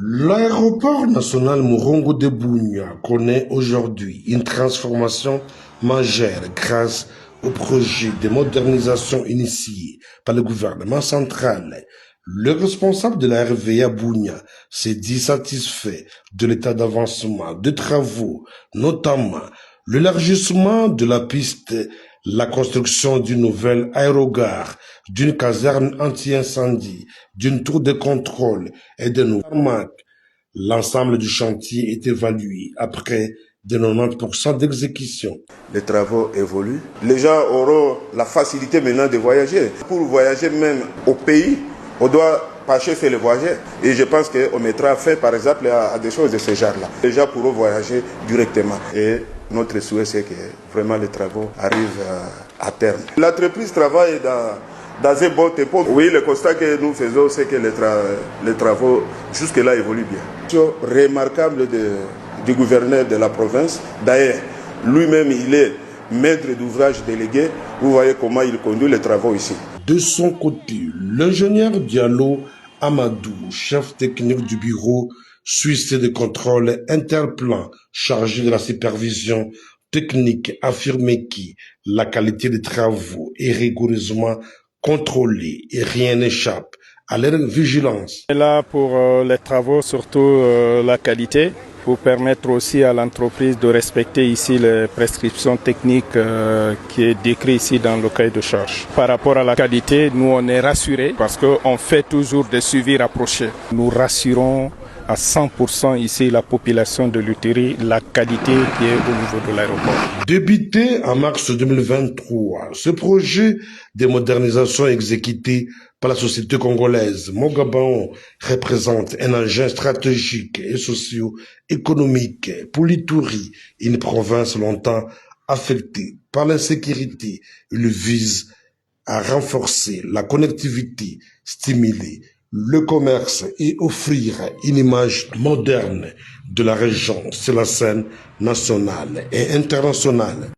L'aéroport national Morongo de Bunia connaît aujourd'hui une transformation majeure grâce au projet de modernisation initié par le gouvernement central. Le responsable de la RVA Bunia s'est dit satisfait de l'état d'avancement des travaux, notamment l'élargissement de la piste, la construction d'une nouvelle aérogare, d'une caserne anti-incendie, d'une tour de contrôle et de nouveaux. L'ensemble du chantier est évalué à près de 90% d'exécution. Les travaux évoluent. Les gens auront la facilité maintenant de voyager. Pour voyager même au pays, on doit pas faire le voyager. Et je pense qu'on mettra fin, par exemple, à des choses de ce genre-là. Les gens pourront voyager directement. Et notre souhait, c'est que vraiment les travaux arrivent à terme. L'entreprise travaille dans un bon tempo. Oui, le constat que nous faisons, c'est que les travaux jusque-là évoluent bien. Remarquable du gouverneur de la province. D'ailleurs, lui-même, il est maître d'ouvrage délégué. Vous voyez comment il conduit les travaux ici. De son côté, l'ingénieur Diallo Amadou, chef technique du bureau suisse de contrôle Interplan, chargé de la supervision technique, affirmait que la qualité des travaux est rigoureusement contrôlée et rien n'échappe à leur vigilance. Et là, pour les travaux, surtout la qualité, pour permettre aussi à l'entreprise de respecter ici les prescriptions techniques qui est décrit ici dans le cahier de charge. Par rapport à la qualité, nous on est rassurés parce qu'on fait toujours des suivis rapprochés. Nous rassurons à 100% ici la population de Luteri, la qualité qui est au niveau de l'aéroport. Débuté en mars 2023, ce projet de modernisation exécuté par la société congolaise Mogabaon représente un enjeu stratégique et socio-économique pour l'Ituri, une province longtemps affectée par l'insécurité. Il vise à renforcer la connectivité, stimuler le commerce et offrir une image moderne de la région sur la scène nationale et internationale.